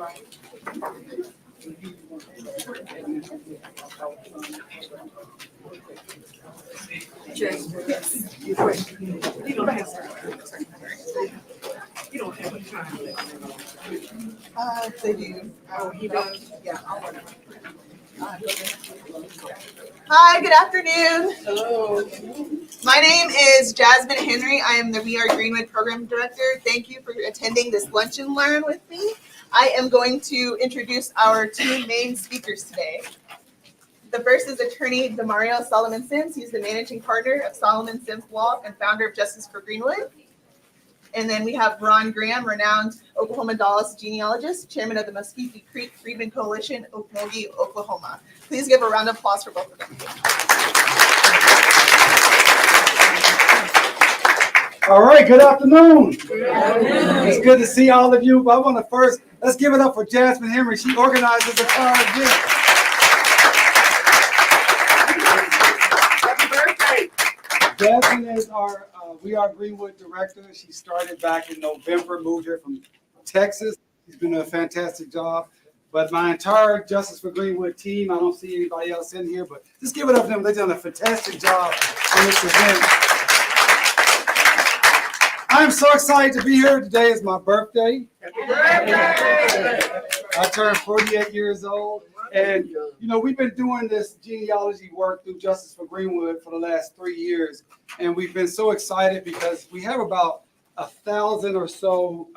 You don't have time. They do. Oh, he does? Yeah. Hi, good afternoon. Hello. My name is Jasmine Henry. I am the We Are Greenwood Program Director. Thank you for attending this Lunch and Learn with me. I am going to introduce our two main speakers today. The first is attorney Demario Solomon Sims. He's the managing partner of Solomon Sims Law and founder of Justice for Greenwood. And then we have Ron Graham, renowned Oklahoma Dawes genealogist, chairman of the Muscogee Creek Freedmen Coalition, Okmulgee, Oklahoma. Please give a round of applause for both of them. All right, good afternoon. It's good to see all of you. But I want to first, let's give it up for Jasmine Henry. She organizes the entire event. Happy birthday. Jasmine is our We Are Greenwood director. She started back in November, moved here from Texas. She's been doing a fantastic job. But my entire Justice for Greenwood team, I don't see anybody else in here, but just give it up to them. They've done a fantastic job on this event. I'm so excited to be here. Today is my birthday. Happy birthday. I turned 48 years old. And, you know, we've been doing this genealogy work through Justice for Greenwood for the last 3 years. And we've been so excited because we have about 1,000 or so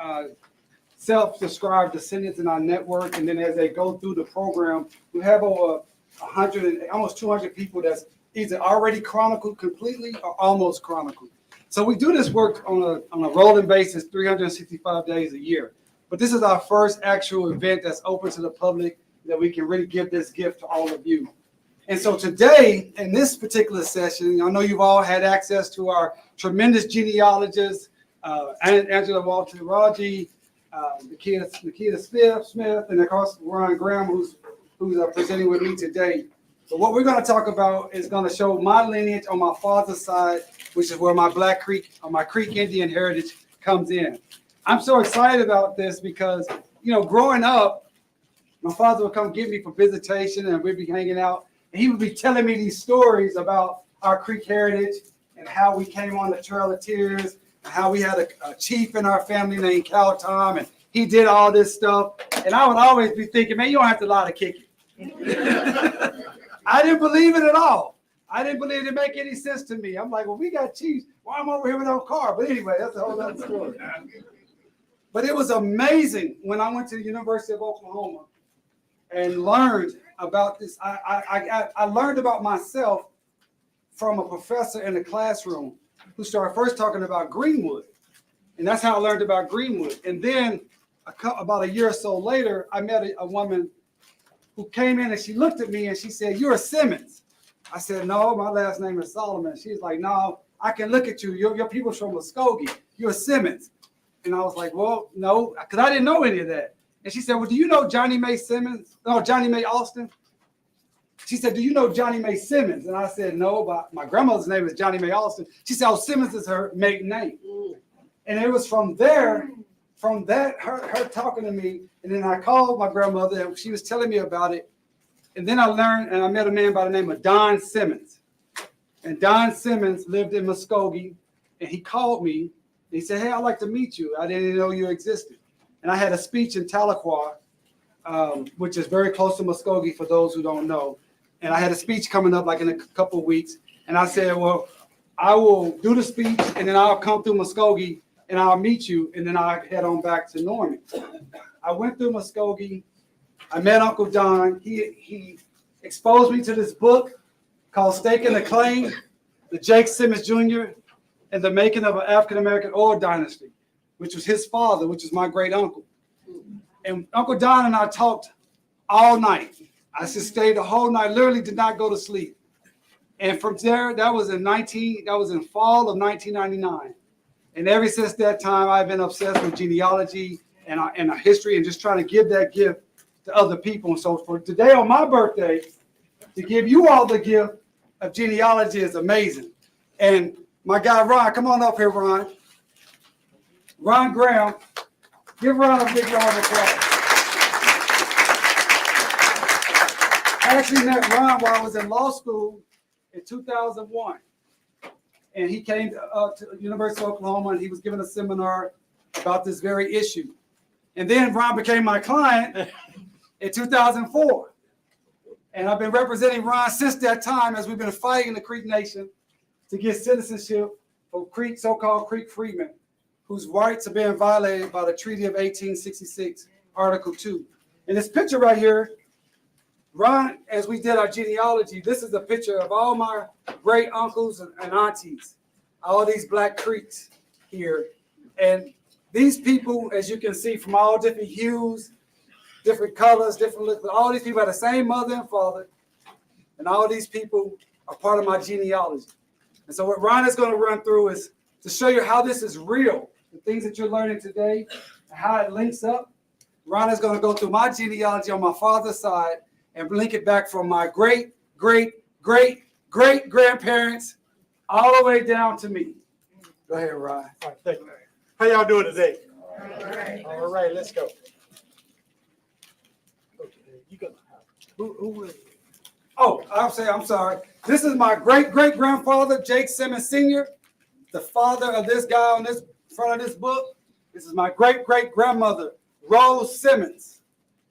self-described descendants in our network. And then as they go through the program, we have over 100, almost 200 people that's either already chronicled completely or almost chronicled. So we do this work on a rolling basis, 365 days a year. But this is our first actual event that's open to the public that we can really give this gift to all of you. And so today, in this particular session, I know you've all had access to our tremendous genealogists, Angela Walter Raji, Nikita Smith, and of course, Ron Graham, who's presenting with me today. So what we're going to talk about is going to show my lineage on my father's side, which is where my Black Creek or my Creek Indian heritage comes in. I'm so excited about this because, you know, growing up, my father would come get me for visitation and we'd be hanging out. And he would be telling me these stories about our Creek heritage and how we came on the Trail of Tears and how we had a chief in our family named Cal Tom and he did all this stuff. And I would always be thinking, man, you don't have to lie to kick it. I didn't believe it at all. I didn't believe it didn't make any sense to me. I'm like, well, we got chiefs. Why am I over here with no car? But anyway, that's a whole other story. But it was amazing when I went to the University of Oklahoma and learned about this. I learned about myself from a professor in the classroom who started first talking about Greenwood. And that's how I learned about Greenwood. And then about a year or so later, I met a woman who came in and she looked at me and she said, "You're a Simmons." I said, "No, my last name is Solomon." She's like, "No, I can look at you. Your people's from Muscogee. You're a Simmons." And I was like, "Well, no," because I didn't know any of that. And she said, "Well, do you know Johnny May Simmons? No, Johnny May Austin?" She said, "Do you know Johnny May Simmons?" And I said, "No, but my grandmother's name is Johnny May Austin." She said, "Oh, Simmons is her maiden name." And it was from that, her talking to me. And then I called my grandmother and she was telling me about it. And then I learned, and I met a man by the name of Don Simmons. And Don Simmons lived in Muscogee. And he called me. And he said, "Hey, I'd like to meet you. I didn't know you existed." And I had a speech in Tahlequah, which is very close to Muscogee for those who don't know. And I had a speech coming up like in a couple of weeks. And I said, "Well, I will do the speech and then I'll come through Muscogee and I'll meet you. And then I'll head on back to Norman." I went through Muscogee. I met Uncle Don. He exposed me to this book called Staking the Claim, the Jake Simmons Jr. and the Making of an African-American Oil Dynasty, which was his father, which is my great uncle. And Uncle Don and I talked all night. I just stayed the whole night, literally did not go to sleep. And from there, that was in fall of 1999. And ever since that time, I've been obsessed with genealogy and our history and just trying to give that gift to other people. And so for today on my birthday, to give you all the gift of genealogy is amazing. And my guy, Ron, come on up here, Ron. Ron Graham. Give Ron a big round of applause. actually met Ron while I was in law school in 2001. And he came to University of Oklahoma, and he was giving a seminar about this very issue. And then Ron became my client in 2004. And I've been representing Ron since that time as we've been fighting the Creek Nation to get citizenship for so-called Creek Freedmen, whose rights are being violated by the Treaty of 1866, Article 2. In this picture right here, Ron, as we did our genealogy, this is a picture of all my great uncles and aunties, all these Black Creeks here. And these people, as you can see, from all different hues, different colors, different looks, but all these people have the same mother and father, and all these people are part of my genealogy. And so what Ron is going to run through is to show you how this is real, the things that you're learning today, and how it links up. Ron is going to go through my genealogy on my father's side and link it back from my great, great, great, great grandparents all the way down to me. Go ahead, Ron. All right, thank you. How y'all doing today? All right. All right, let's go. Okay, you got who will? Oh, I'm sorry. This is my great great grandfather, Jake Simmons Sr., the father of this guy on this front of this book. This is my great great grandmother, Rose Simmons.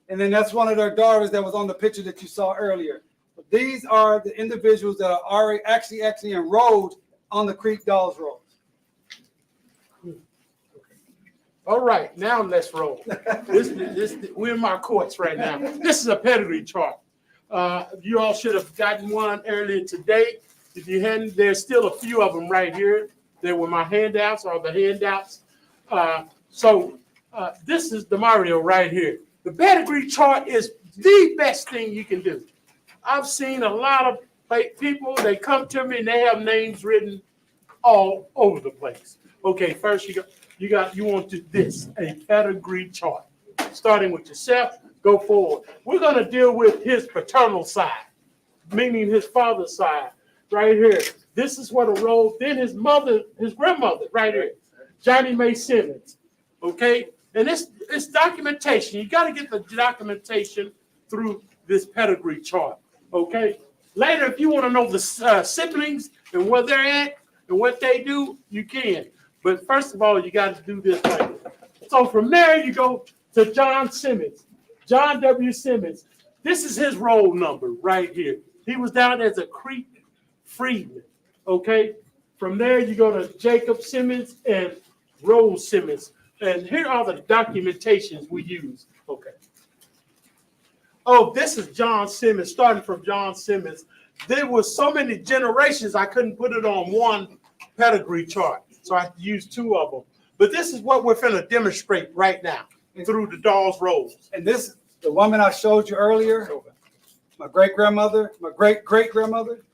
And then that's one of their daughters that was on the picture that you saw earlier. But these are the individuals that are already actually enrolled on the Creek Dawes Road. All right, now let's roll. We're in my courts right now. This is a pedigree chart. You all should have gotten one earlier today. If you hadn't, there's still a few of them right here. They were my handouts or the handouts. This is the Mario right here. The pedigree chart is the best thing you can do. I've seen a lot of people, they come to me and they have names written all over the place. Okay, first you want to do this, a pedigree chart. Starting with yourself, go forward. We're going to deal with his paternal side, meaning his father's side, right here. This is what arose. Then his grandmother, right here, Johnny Mae Simmons. Okay, and it's documentation. You got to get the documentation through this pedigree chart. Okay. Later, if you want to know the siblings and where they're at and what they do, you can. But first of all, you got to do this right. So from there, you go to John Simmons, John W. Simmons. This is his roll number right here. He was down as a Creek Freedman. Okay. From there, you go to Jacob Simmons and Rose Simmons. And here are the documentations we use. Okay. Oh, this is John Simmons, starting from John Simmons. There were so many generations, I couldn't put it on one pedigree chart. So I have to use two of them. But this is what we're going to demonstrate right now through the Dawes rolls. And this, the woman I showed you earlier, my great-grandmother, my great-great-grandmother,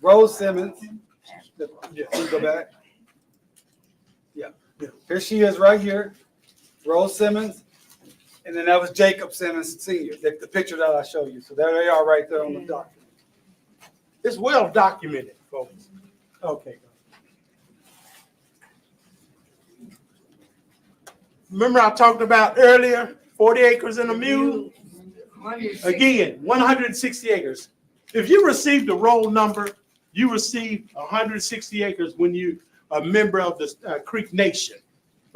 Rose Simmons. Yeah, can you go back? Yeah. Here she is right here, Rose Simmons. And then that was Jacob Simmons Sr., the picture that I showed you. So there they are right there on the document. It's well documented, folks. Okay. Remember I talked about earlier, 40 acres and a mule? Again, 160 acres. If you received a roll number, you received 160 acres when you are a member of the Creek Nation.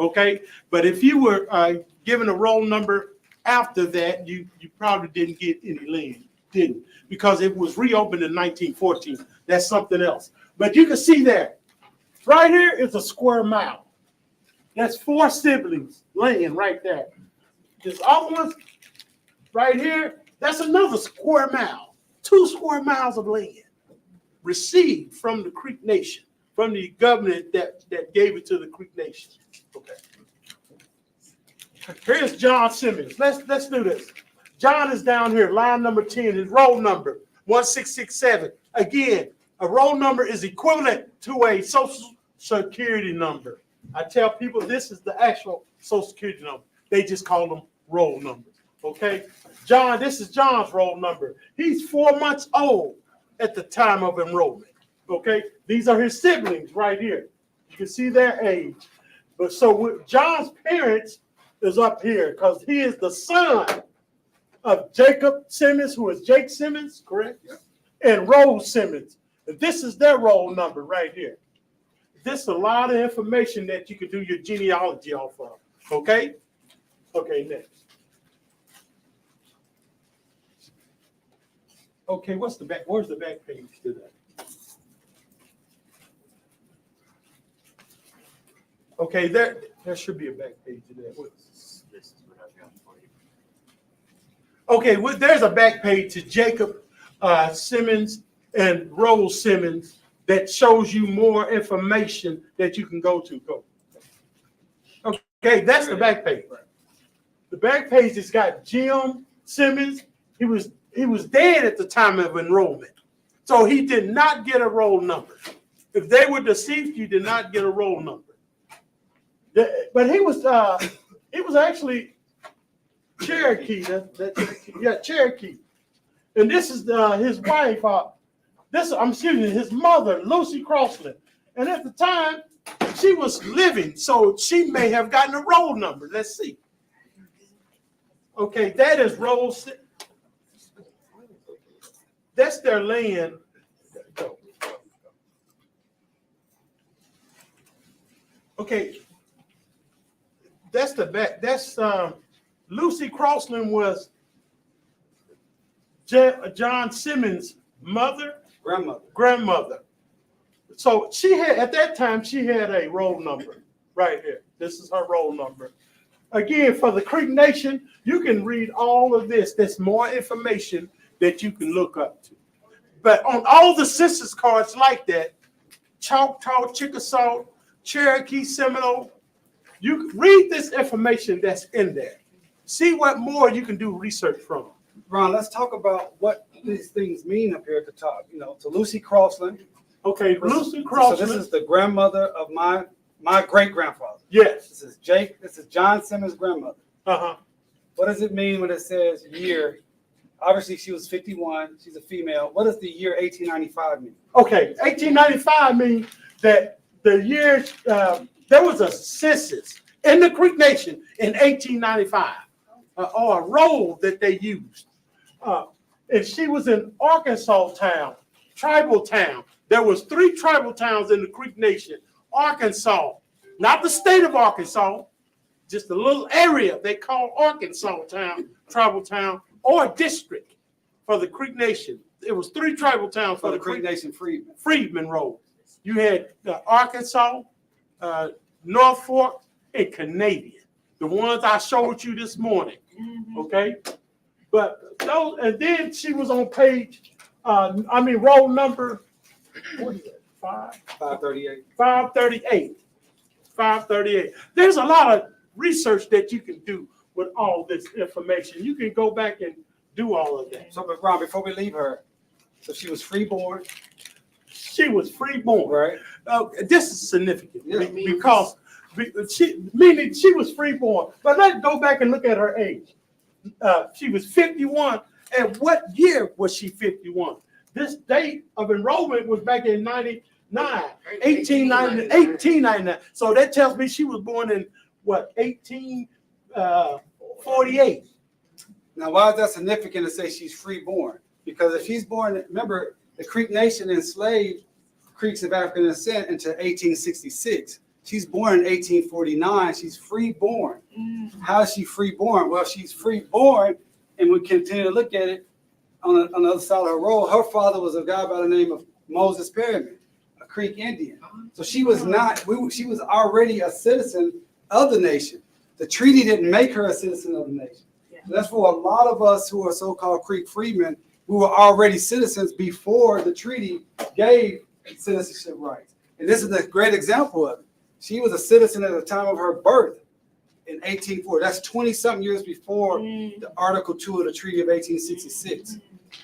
Okay? But if you were given a roll number after that, you probably didn't get any land, didn't? Because it was reopened in 1914. That's something else. But you can see there, right here is a square mile. That's 4 siblings laying right there. This other one right here, that's another square mile. 2 square miles of land received from the Creek Nation, from the government that gave it to the Creek Nation. Okay. Here's John Simmons. Let's do this. John is down here, line number 10, his roll number, 1667. Again, a roll number is equivalent to a social security number. I tell people this is the actual social security number. They just call them roll numbers. Okay? John, this is John's roll number. He's 4 months old at the time of enrollment. Okay? These are his siblings right here. You can see their age. But so John's parents is up here because he is the son of Jacob Simmons, who is Jake Simmons, correct? Yeah. And Rose Simmons. And this is their roll number right here. This is a lot of information that you can do your genealogy off of. Okay? Okay, next. Okay, what's the back? Where's the back page to that? Okay, there should be a back page to that. This is what I've got for you. Okay, well, there's a back page to Jacob Simmons and Rose Simmons that shows you more information that you can go to. Go. Okay, that's the back page. The back page has got Jim Simmons. He was dead at the time of enrollment, so he did not get a roll number. If they were deceased, you did not get a roll number. But he was actually Cherokee. Cherokee. And this is his wife. His mother, Lucy Crossland. And at the time, she was living, so she may have gotten a roll number. Let's see. Okay, that is roll. That's their land. Okay. That's the back. That's Lucy Crossland was John Simmons' grandmother. So she had, at that time, she had a roll number right here. This is her roll number. Again, for the Creek Nation, you can read all of this. There's more information that you can look up to. But on all the census cards like that, Choctaw, Chickasaw, Cherokee, Seminole, you can read this information that's in there. See what more you can do research from. Ron, let's talk about what these things mean up here at the top. You know, to Lucy Crossland. Okay, Lucy Crossland. So this is the grandmother of my great-grandfather. Yes. This is John Simmons' grandmother. Uh-huh. What does it mean when it says year? Obviously, she was 51. She's a female. What does the year 1895 mean? Okay, 1895 means that the year, there was a census in the Creek Nation in 1895, or a roll that they used. And she was in Arkansas town, tribal town. There was 3 tribal towns in the Creek Nation. Arkansas, not the state of Arkansas, just a little area they call Arkansas town, tribal town, or district for the Creek Nation. It was 3 tribal towns For the Creek Nation Freedmen. Freedman roll. You had Arkansas, North Fork, and Canadian. The ones I showed you this morning. Okay? But those, and then she was on page, roll number, what is it? 538. 538. 538. There's a lot of research that you can do with all this information. You can go back and do all of that. So, but Ron, before we leave her, so she was freeborn. She was freeborn. Right. This is significant Yeah. because meaning she was freeborn. But let's go back and look at her age. She was 51. And what year was she 51? This date of enrollment was back in 1899. So that tells me she was born in what, 1848. Now, why is that significant to say she's freeborn? Because if she's born, remember, the Creek Nation enslaved Creeks of African descent until 1866. She's born in 1849. She's freeborn. How is she freeborn? Well, she's freeborn, and we continue to look at it on the other side of her roll. Her father was a guy by the name of Moses Perryman, a Creek Indian. So she was not, she was already a citizen of the nation. The treaty didn't make her a citizen of the nation. So that's for a lot of us who are so-called Creek freedmen, who were already citizens before the treaty gave citizenship rights. And this is a great example of it. She was a citizen at the time of her birth in 1840. That's 20-something years before the Article 2 of the Treaty of 1866.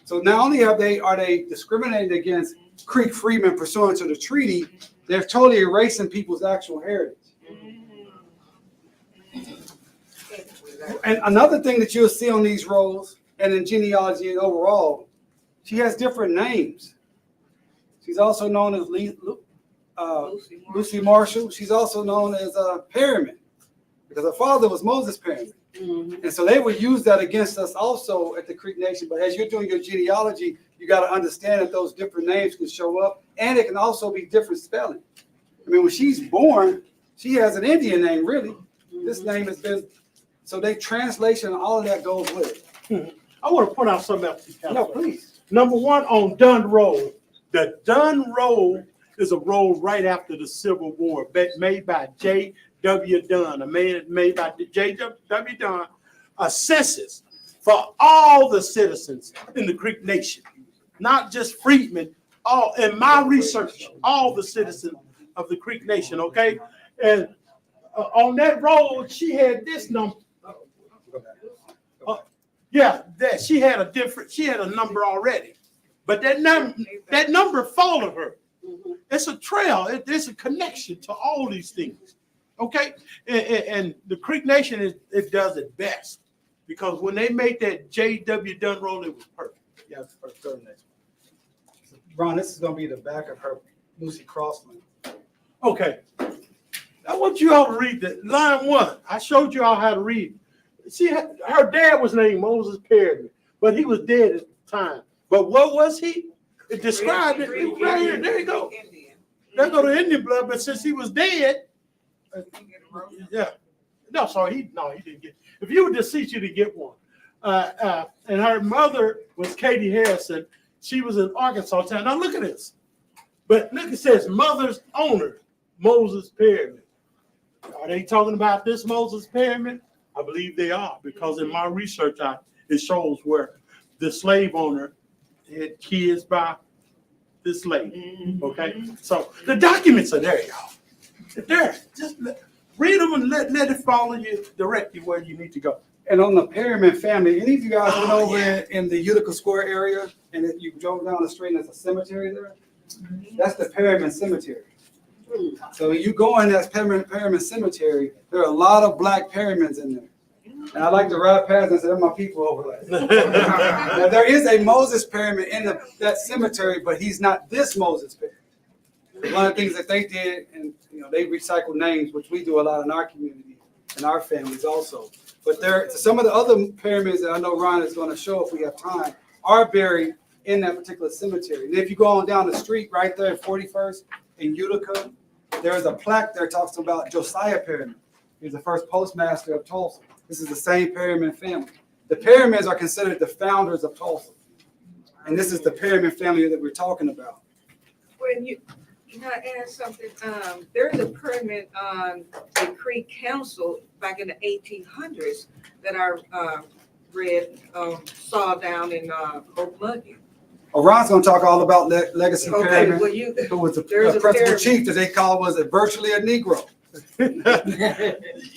So not only are they discriminating against Creek freedmen pursuant to the treaty, they're totally erasing people's actual heritage. And another thing that you'll see on these rolls and in genealogy and overall, she has different names. She's also known as Lucy Marshall. She's also known as Perryman. because her father was Moses' parent. And so they would use that against us also at the Creek Nation. But as you're doing your genealogy, you got to understand that those different names can show up, and it can also be different spelling. I mean, when she's born, she has an Indian name, really. This name has been, so they translation, all of that goes with it. I want to point out something else. No, please. Number one, on Dunn Road. The Dunn Road is a road right after the Civil War, made by J.W. Dunn, a man made by J.W. Dunn, a census for all the citizens in the Creek Nation, not just freedmen. All in my research, all the citizens of the Creek Nation. Okay, and on that road, she had this number. Yeah, that she had a number already, but that number followed her. It's a trail. There's a connection to all these things. Okay, and the Creek Nation it does it best because when they made that J.W. Dunn road, it was perfect. Yeah, it's perfect. Ron, this is going to be the back of her Lucy Crossland. Okay, I want you all to read the line 1. I showed you all how to read. See, her dad was named Moses Perryman, but he was dead at the time. But what was he? It described it right here. There you go. There go the Indian blood. But since he was dead, yeah. No, sorry, he didn't get. If you were deceased, you didn't get one. And her mother was Katie Harrison. She was in Arkansas town. Now look at this. But look, it says mother's owner, Moses Perryman. Are they talking about this Moses Perryman? I believe they are, because in my research, it shows where the slave owner had kids by the slave. Okay, so the documents are there, y'all. They're there. Just read them and let it follow you, direct you where you need to go. And on the Perryman family, any of you guys went over in the Utica Square area and if you drove down the street and there's a cemetery there? That's the Perryman Cemetery. So when you go in that Perryman Cemetery, there are a lot of black Perrymans in there. And I like to ride past and say, they're my people over there. Now, there is a Moses Perryman in that cemetery, but he's not this Moses Perryman. One of the things that they did, and they recycle names, which we do a lot in our community and our families also. But some of the other Perrymans that I know Ron is going to show if we have time are buried in that particular cemetery. And if you go on down the street right there at 41st in Utica, there's a plaque there that talks about Josiah Perryman. He was the first postmaster of Tulsa. This is the same Perryman family. The Perrymans are considered the founders of Tulsa. And this is the Perryman family that we're talking about. When you add something, there's a permit on the Creek Council back in the 1800s that I saw down in Okmulgee. Ron's going to talk all about Legacy Perryman, well, who was a principal chief that they call was virtually a Negro.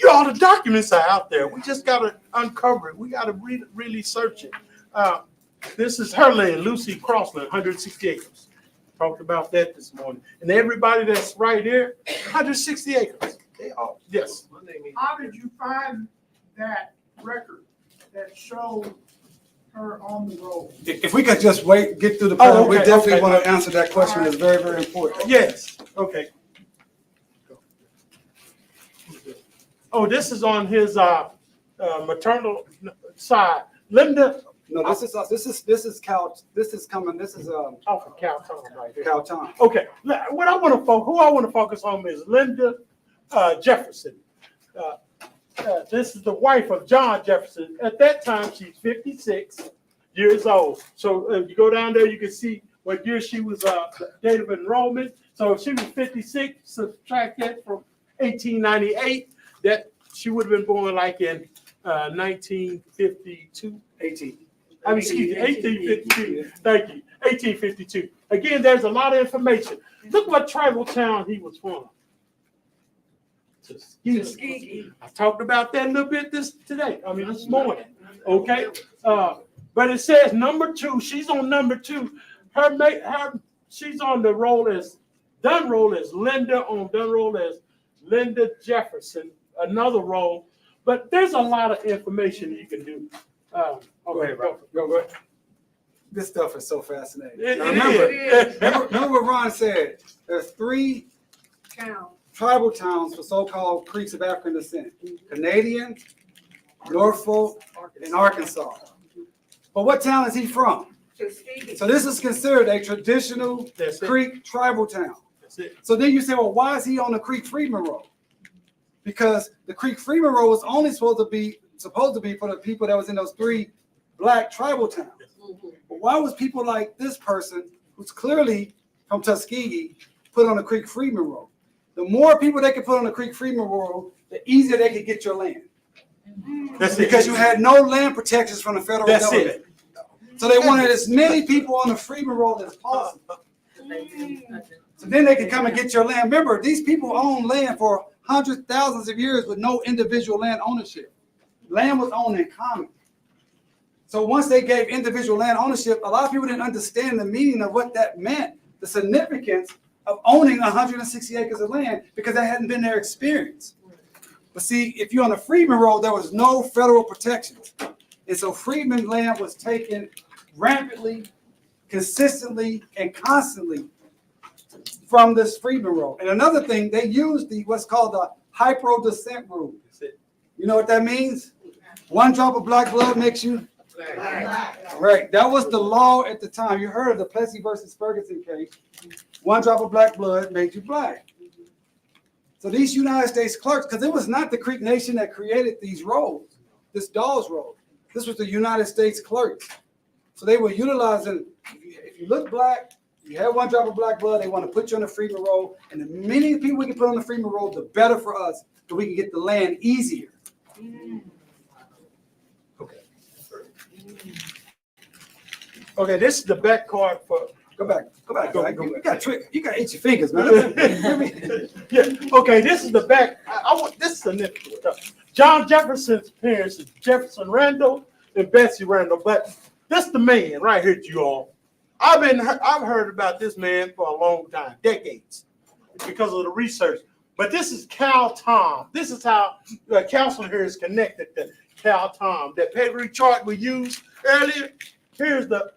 All the documents are out there. We just got to uncover it. We got to really search it. This is her land, Lucy Crossland, 160 acres. Talked about that this morning. And everybody that's right here, 160 acres. They all, yes. How did you find that record that showed her on the road? If we could just get through the program, we definitely want to answer that question. It's very, very important. Yes. Okay. Oh, this is on his maternal side. Linda. No, this is Cal. This is coming. This is from Calton right here. Calton. Okay. Who I want to focus on is Linda Jefferson. This is the wife of John Jefferson. At that time, she's 56 years old. So if you go down there, you can see what year she was, date of enrollment. So if she was 56, subtract that from 1898, that she would have been born like in 1952. 1852. Thank you. 1852. Again, there's a lot of information. Look what tribal town he was from. Muscogee. I talked about that a little bit this morning. Okay. But it says number 2. She's on number 2. She's on the roll as Dunn roll as Linda, on Dunn roll as Linda Jefferson, another role. But there's a lot of information you can do. Go ahead. This stuff is so fascinating. Remember what Ron said. There's 3 tribal towns for so-called Creeks of African descent: Canadian, Norfolk, and Arkansas. But what town is he from? Tuskegee. So this is considered a traditional That's it. Creek tribal town. That's it. So then you say, well, why is he on the Creek Freedman Road? Because the Creek Freedman Road was only supposed to be for the people that was in those 3 black tribal towns. But why was people like this person, who's clearly from Tuskegee, put on the Creek Freedman Road? The more people they could put on the Creek Freedman Road, the easier they could get your land. That's it. Because you had no land protections from the federal That's government. it. So they wanted as many people on the Freedman Road as possible. So then they could come and get your land. Remember, these people own land for hundreds, thousands of years with no individual land ownership. Land was owned in common. So once they gave individual land ownership, a lot of people didn't understand the meaning of what that meant, the significance of owning 160 acres of land, because that hadn't been their experience. But see, if you're on the Freedman Road, there was no federal protections. And so Freedman land was taken rampantly, consistently, and constantly from this Freedman Road. And another thing, they used what's called the hypo descent rule. You know what that means? 1 drop of black blood makes you black. Right. That was the law at the time. You heard of the Plessy versus Ferguson case. 1 drop of black blood made you black. So these United States clerks, because it was not the Creek Nation that created these roads, this Dawes Road. This was the United States clerks. So they were utilizing, if you look black, you have 1 drop of black blood, they want to put you on the Freedman Road. And the many people we can put on the Freedman Road, the better for us, so we can get the land easier. Okay, this is the back card for. Go back. You got trick. You got to itch your fingers, man. Yeah. Okay, this is the back. I want this is significant stuff. John Jefferson's parents is Jefferson Randall and Betsy Randall, but this is the man right here, you all. I've heard about this man for a long time, decades, because of the research. But this is Cal Tom. This is how the council here is connected to Cal Tom. That pedigree chart we used earlier. Here's the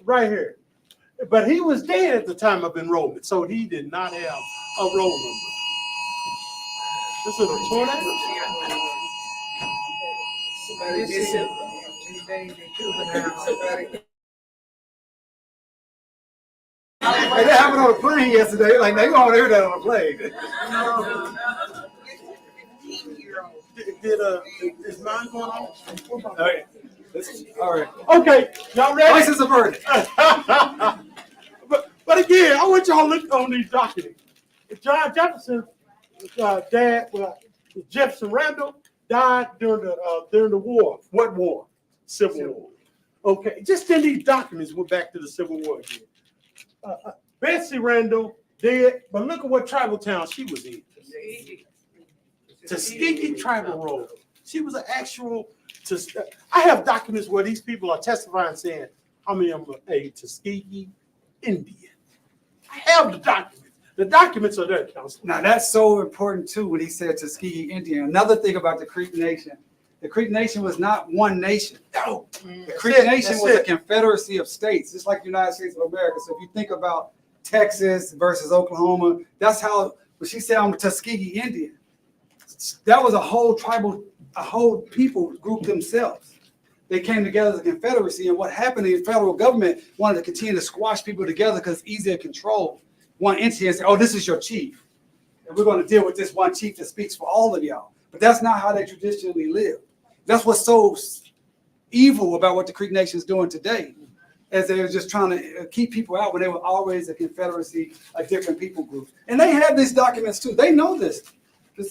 right here. But he was dead at the time of enrollment, so he did not have a roll number. This is a tornado. Hey, that happened on a plane yesterday. Like, they gonna hear that on a plane. Is mine going on? Okay. All right. Okay, y'all ready? License averted. But again, I want y'all to look on these documents. John Jefferson's dad, Jefferson Randall, died during the war. What war? Civil War. Okay, just in these documents, we're back to the Civil War again. Betsy Randall dead, but look at what tribal town she was in. Tuskegee Tribal Road. She was an actual. I have documents where these people are testifying saying, I mean, I'm a Tuskegee Indian. I have the documents. The documents are there, Council. Now that's so important too when he said Tuskegee Indian. Another thing about the Creek Nation, the Creek Nation was not one nation. No. The Creek Nation was a confederacy of states, just like the United States of America. So if you think about Texas versus Oklahoma, that's how when she said I'm a Tuskegee Indian, that was a whole tribal, a whole people group themselves. They came together as a confederacy, and what happened, the federal government wanted to continue to squash people together because it's easier to control one entity and say, oh, this is your chief. And we're going to deal with this one chief that speaks for all of y'all. But that's not how they traditionally live. That's what's so evil about what the Creek Nation is doing today, as they're just trying to keep people out when they were always a confederacy, a different people group. And they have these documents too. They know this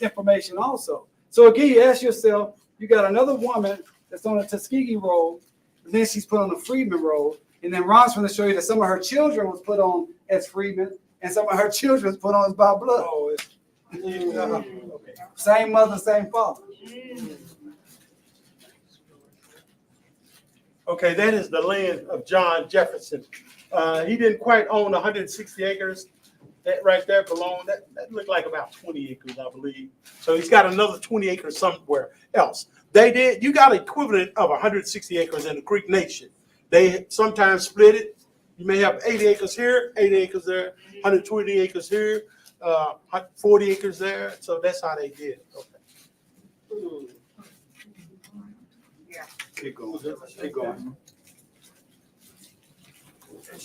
information also. So again, you ask yourself, you got another woman that's on the Tuskegee Road, and then she's put on the Freedman Road, and then Ron's going to show you that some of her children was put on as Freedman, and some of her children was put on as by blood. Oh, okay. Same mother, same father. Okay, that is the land of John Jefferson. He didn't quite own 160 acres. That right there belonged, that looked like about 20 acres, I believe. So he's got another 20 acres somewhere else. You got equivalent of 160 acres in the Creek Nation. They sometimes split it. You may have 80 acres here, 80 acres there, 120 acres here. 40 acres there. So that's how they did. Okay. Keep going. Keep going.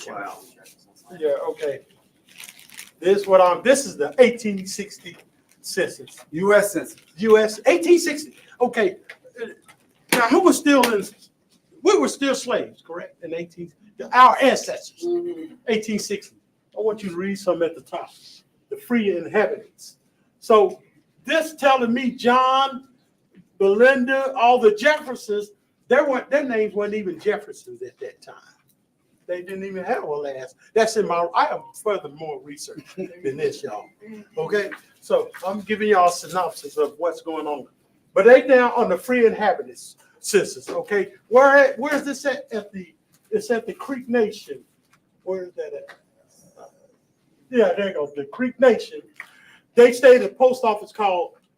Wow. Yeah, okay. This is the 1860 census. U.S. Census. US 1860. Okay. Now we were still slaves, correct? In our ancestors. 1860. I want you to read something at the top. The free inhabitants. So this telling me John, Belinda, all the Jeffersons, their names weren't even Jeffersons at that time. They didn't even have a last. That's I have further more research than this, y'all. Okay, so I'm giving y'all a synopsis of what's going on. But they down on the free inhabitants census. Okay, where's this at? It's at the Creek Nation. Where is that at? Yeah, there you go. The Creek Nation. They stayed at a post office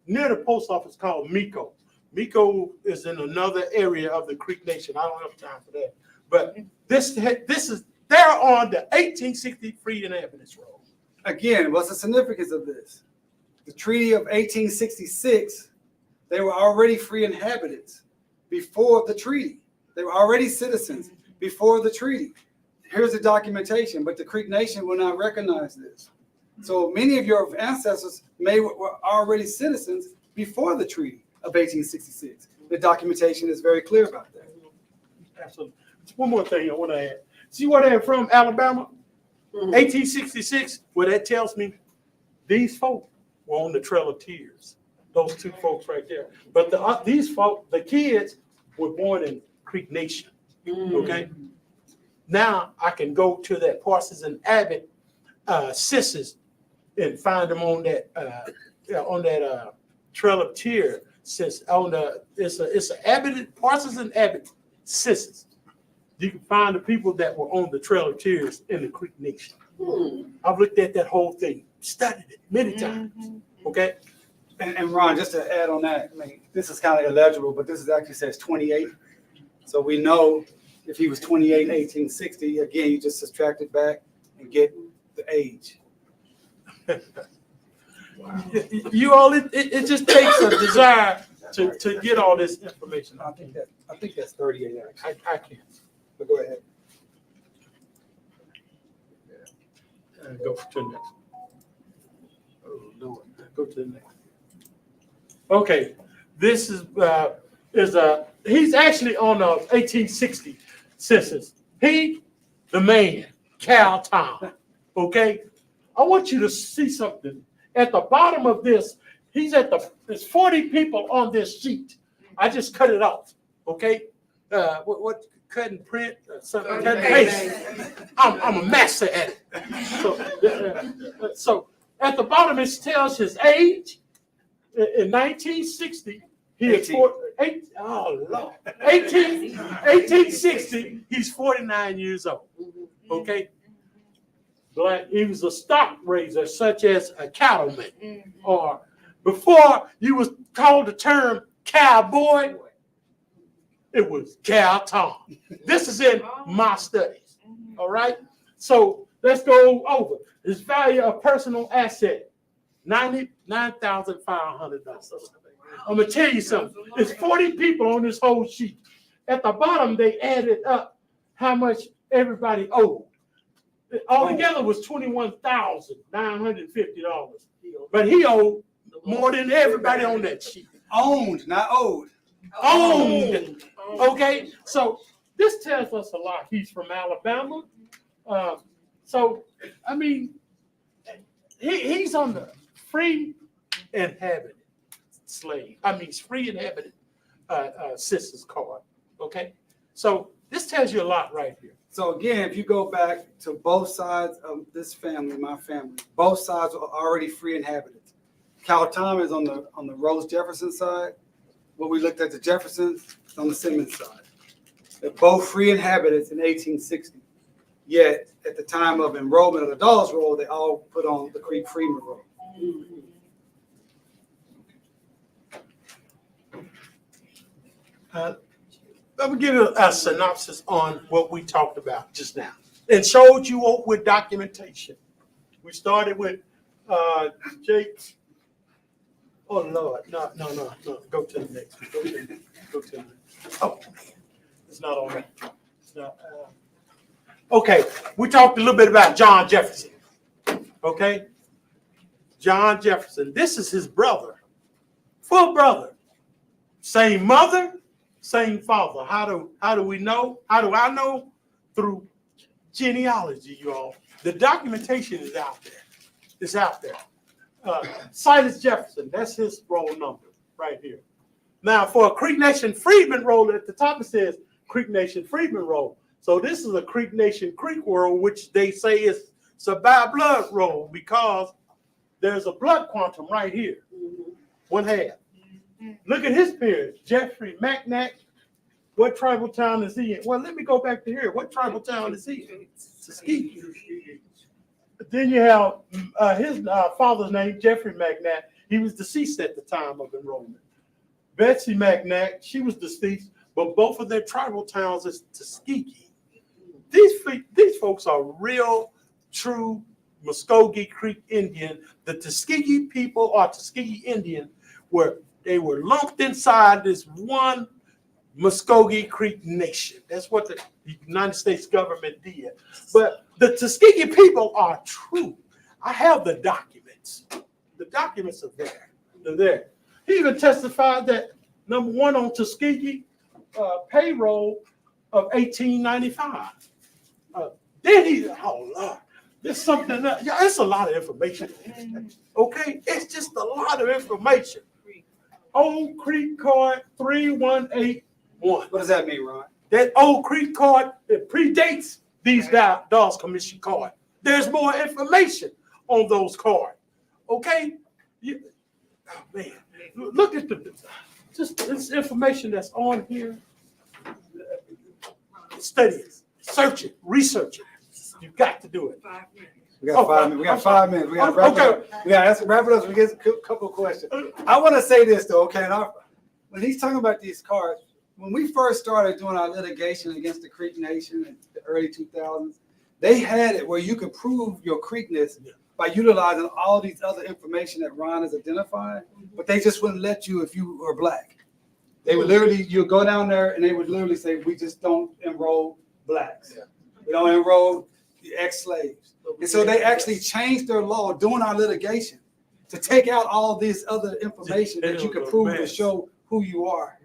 near the post office called Miko. Miko is in another area of the Creek Nation. I don't have time for that. But they're on the 1860 free inhabitants roll. Again, what's the significance of this? The Treaty of 1866, they were already free inhabitants before the treaty. They were already citizens before the treaty. Here's the documentation, but the Creek Nation will not recognize this. So many of your ancestors were already citizens before the Treaty of 1866. The documentation is very clear about that. Absolutely. One more thing I want to add. See where they're from, Alabama? 1866, well, that tells me these folk were on the Trail of Tears. Those two folks right there. But these folk, the kids, were born in Creek Nation. Okay? Now I can go to that Parsons and Abbott census and find them on that Trail of Tears. It's an Abbott, Parsons and Abbott census. You can find the people that were on the Trail of Tears in the Creek Nation. I've looked at that whole thing, studied it many times. Okay. And Ron, just to add on that, I mean, this is kind of illegible, but this is actually says 28. So we know if he was 28 in 1860, again, you just subtract it back and get the age. You all, it just takes a desire to get all this information. I think that's 38 actually. I can't. But go ahead. Go to the next. Oh Lord, go to the next. Okay, this is he's actually on the 1860 census. The man, Cal Tom. Okay, I want you to see something at the bottom of this. There's 40 people on this sheet. I just cut it off. Okay, what cut and print, something, cut and paste. I'm a master at it. So at the bottom it tells his age. In 1960, he is 1860, he's 49 years old. Okay? He was a stock raiser, such as a cattleman. Or before you was called the term cowboy, it was cow Tom. This is in my studies. All right? So let's go over his value of personal asset. $99,500. I'm gonna tell you something. There's 40 people on this whole sheet. At the bottom, they added up how much everybody owed. Altogether was $21,950. But he owed more than everybody on that sheet. Owned, not owed. Owned. Okay, so this tells us a lot. He's from Alabama. So I mean, he's on the free inhabited free inhabited census card. Okay, so this tells you a lot right here. So again, if you go back to both sides of this family, my family, both sides are already free inhabitants. Cal Tom is on the Rose Jefferson side. When we looked at the Jeffersons on the Simmons side, they're both free inhabitants in 1860. Yet at the time of enrollment of the Dawes roll, they all put on the Creek Freedman roll. Let me give you a synopsis on what we talked about just now and showed you with documentation. We started with Jake. Oh Lord, no. Go to the next. Go to the next. Oh, it's not on there. It's not. Okay, we talked a little bit about John Jefferson. Okay, John Jefferson. This is his brother, full brother, same mother, same father. How do we know? How do I know? Through genealogy, you all. The documentation is out there. It's out there. Silas Jefferson, that's his roll number right here. Now, for a Creek Nation Freedman roll, at the top it says Creek Nation Freedman roll. So this is a Creek Nation Creek roll, which they say is a by blood roll because there's a blood quantum right here, one half. Look at his peers, Jeffrey McNack. What tribal town is he in? Well, let me go back to here. What tribal town is he in? Muscogee. Then you have his father's name, Jeffrey McNack. He was deceased at the time of enrollment. Betsy McNack, she was deceased, but both of their tribal towns is Tuskegee. These folks are real, true Muscogee Creek Indian. The Tuskegee people or Tuskegee Indian were lumped inside this one Muscogee Creek Nation. That's what the United States government did. But the Tuskegee people are true. I have the documents. The documents are there. They're there. He even testified that number one on Tuskegee payroll of 1895. Oh Lord, there's something else. Yeah, it's a lot of information. Okay, it's just a lot of information. Old Creek card 3181. What does that mean, Ron? That Old Creek card, it predates these Dawes Commission card. There's more information on those cards. Okay? Oh man, look at just this information that's on here. Study it, search it, research it. You've got to do it. 5 minutes. We got 5 minutes. We got 5 minutes. We got to wrap it up. We got to wrap it up. We get a couple of questions. I want to say this though, okay? When he's talking about these cards, when we first started doing our litigation against the Creek Nation in the early 2000s, they had it where you could prove your Creekness by utilizing all these other information that Ron has identified, but they just wouldn't let you if you were black. They would literally, you go down there and they would literally say, we just don't enroll blacks. Yeah. We don't enroll the ex-slaves. And so they actually changed their law during our litigation to take out all this other information that you could prove to show who you are.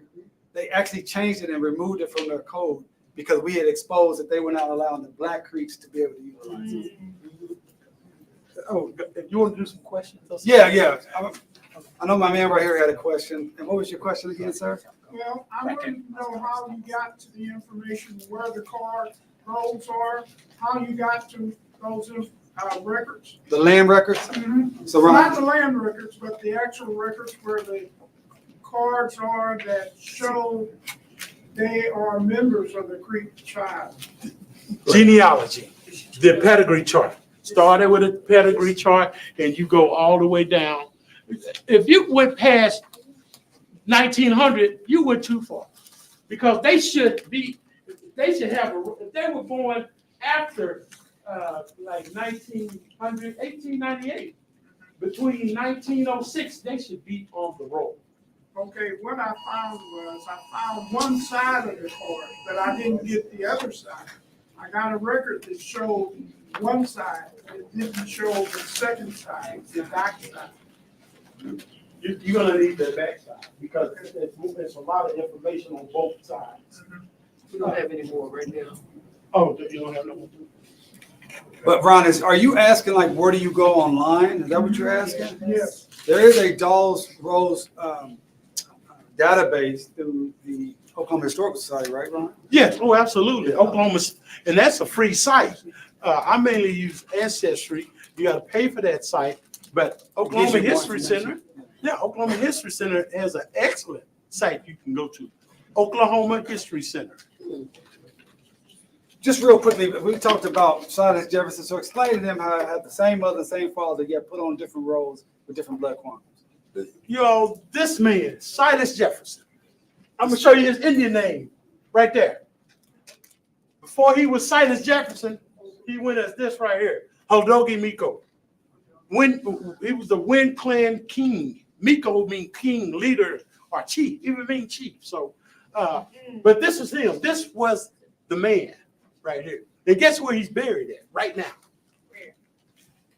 They actually changed it and removed it from their code because we had exposed that they were not allowing the Black Creeks to be able to utilize it. Oh, you want to do some questions? Yeah. I know my man right here had a question. And what was your question again, sir? Well, I want to know how you got to the information, where the card rolls are, how you got to those records. The land records? Mm-hmm. So Ron, Not the land records, but the actual records where the cards are that show they are members of the Creek tribe. Genealogy, the pedigree chart. Started with a pedigree chart and you go all the way down. If you went past 1900, you went too far because they should have, if they were born after like 1898, between 1906, they should be on the roll. Okay, what I found was I found one side of the card, but I didn't get the other side. I got a record that showed one side. It didn't show the second side, the back side. You're gonna need the back side because there's a lot of information on both sides. We don't have any more right now. Oh, you don't have no more. but Ron, are you asking like where do you go online? Is that what you're asking? Yes. There is a Dawes Rose database through the Oklahoma Historical Society, right, Ron? Yes, oh, absolutely. Oklahoma, and that's a free site. I mainly use Ancestry. You got to pay for that site, but Oklahoma History Center, Oklahoma History Center has an excellent site you can go to. Oklahoma History Center. Just real quickly, we talked about Silas Jefferson. So explain to them how I had the same mother, same father, yet put on different roles with different blood quantities. This man, Silas Jefferson. I'm gonna show you his Indian name right there. Before he was Silas Jefferson, he went as this right here, Hodoghi Miko. He was the Wind Clan king. Miko means king, leader, or chief. Even mean chief. So, but this is him. This was the man right here. And guess where he's buried at right now?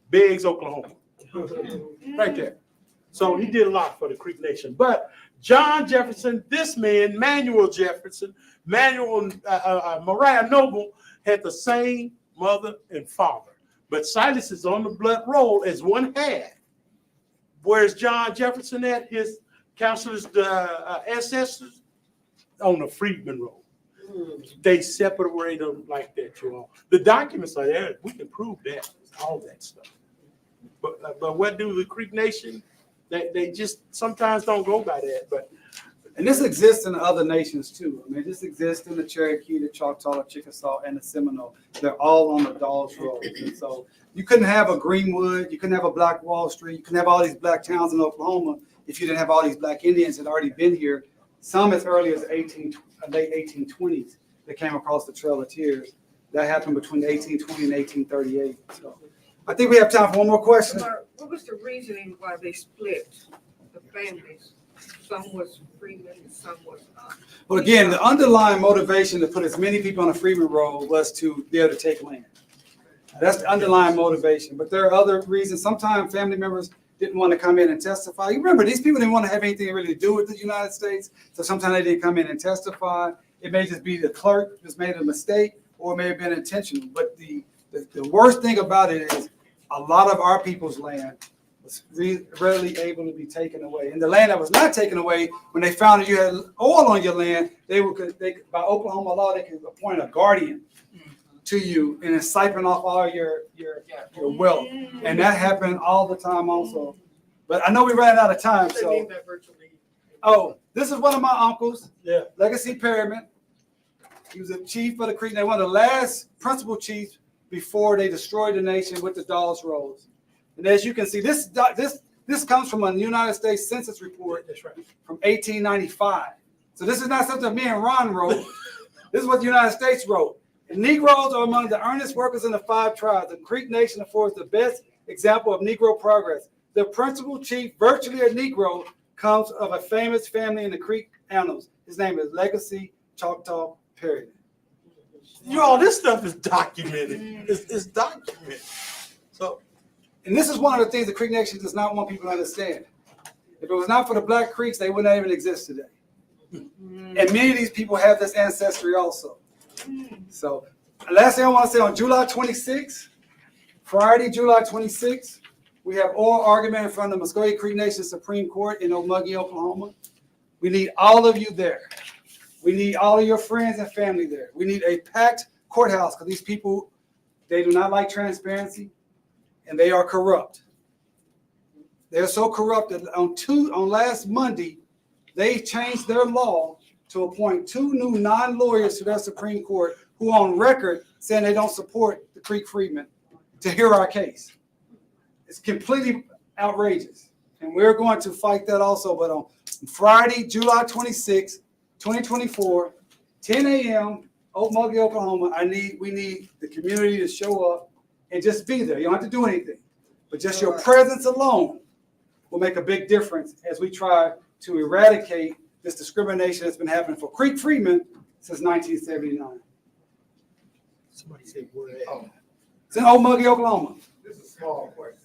Biggs, Oklahoma. Right there. So he did a lot for the Creek Nation. But John Jefferson, this man, Manuel Jefferson, Mariah Noble had the same mother and father. But Silas is on the blood roll as one had. Where's John Jefferson at? His counselors, the ancestors, on the Freedman roll. They separate them like that, you all. The documents are there. We can prove that, all that stuff. But what do the Creek Nation? They just sometimes don't go by that. And this exists in other nations too. I mean, this exists in the Cherokee, the Choctaw, the Chickasaw, and the Seminole. They're all on the Dawes Road. And so you couldn't have a Greenwood, you couldn't have a Black Wall Street, you couldn't have all these black towns in Oklahoma if you didn't have all these black Indians that had already been here. Some as early as late 1820s that came across the Trail of Tears. That happened between 1820 and 1838. So I think we have time for one more question. What was the reasoning why they split the families? Some was Freedman and some was not. Well, again, the underlying motivation to put as many people on a Freedman roll was to be able to take land. That's the underlying motivation. But there are other reasons. Sometimes family members didn't want to come in and testify. You remember, these people didn't want to have anything really to do with the United States. So sometimes they didn't come in and testify. It may just be the clerk just made a mistake, or it may have been intentional. But the worst thing about it is a lot of our people's land was readily able to be taken away. And the land that was not taken away, when they found that you had oil on your land, they by Oklahoma law, they could appoint a guardian to you and then siphon off all your wealth. And that happened all the time also. But I know we ran out of time. So, this is one of my uncles, Legacy Perryman. He was a chief of the Creek. They were one of the last principal chiefs before they destroyed the nation with the Dawes Rolls. And as you can see, this comes from a United States Census report from 1895. So this is not something me and Ron wrote. This is what the United States wrote. The Negroes are among the earnest workers in the 5 tribes. The Creek Nation affords the best example of Negro progress. The principal chief, virtually a Negro, comes of a famous family in the Creek annals. His name is Legacy Choctaw Perryman. Y'all, this stuff is documented. It's documented. So, and this is one of the things the Creek Nation does not want people to understand. If it was not for the Black Creeks, they would not even exist today. And many of these people have this ancestry also. So, last thing I want to say, on July 26th, Friday, July 26th, we have oral argument in front of the Muscogee Creek Nation Supreme Court in Okmulgee, Oklahoma. We need all of you there. We need all of your friends and family there. We need a packed courthouse because these people, they do not like transparency and they are corrupt. They're so corrupt that on last Monday, they changed their law to appoint 2 new non-lawyers to their Supreme Court who on record saying they don't support the Creek Freedmen to hear our case. It's completely outrageous. And we're going to fight that also. But on Friday, July 26, 2024, 10 a.m., Okmulgee, Oklahoma, we need the community to show up and just be there. You don't have to do anything. But just your presence alone will make a big difference as we try to eradicate this discrimination that's been happening for Creek Freedmen since 1979. somebody said where at? It's in Okmulgee, Oklahoma. This is a small question.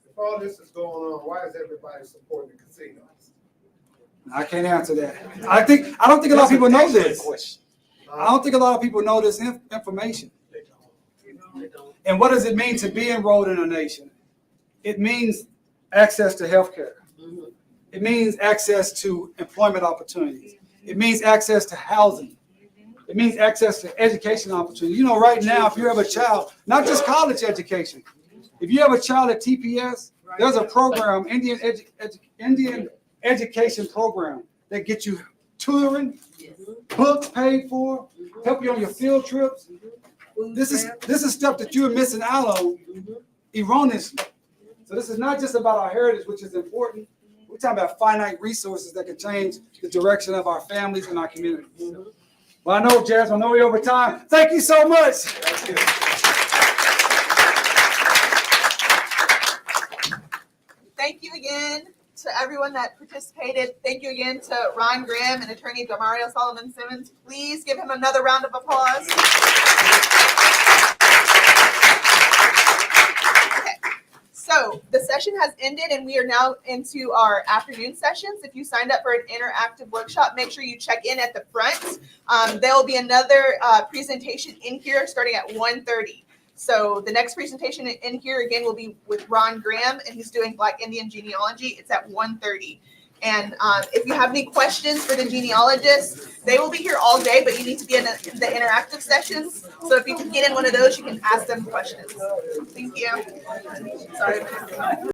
If all this is going on, why is everybody supporting the casinos? I can't answer that. I don't think a lot of people know this. I don't think a lot of people know this information. And what does it mean to be enrolled in a nation? It means access to health care. It means access to employment opportunities. It means access to housing. It means access to education opportunities. You know, right now, if you have a child, not just college education, if you have a child at TPS, there's a program, Indian education program that gets you tutoring, books paid for, help you on your field trips. This is stuff that you're missing out on erroneously. So this is not just about our heritage, which is important. We're talking about finite resources that can change the direction of our families and our communities. Well, I know, Jasmine, I know we're over time. Thank you so much. thank you again to everyone that participated. Thank you again to Ron Graham and attorney Damario Solomon Simmons. Please give him another round of applause. Okay, so the session has ended and we are now into our afternoon sessions. If you signed up for an interactive workshop, make sure you check in at the front. There will be another presentation in here starting at 1:30. So the next presentation in here again will be with Ron Graham, and he's doing Black Indian genealogy. It's at 1:30. And if you have any questions for the genealogists, they will be here all day, but you need to be in the interactive sessions. So if you can get in one of those, you can ask them questions. Thank you. Sorry.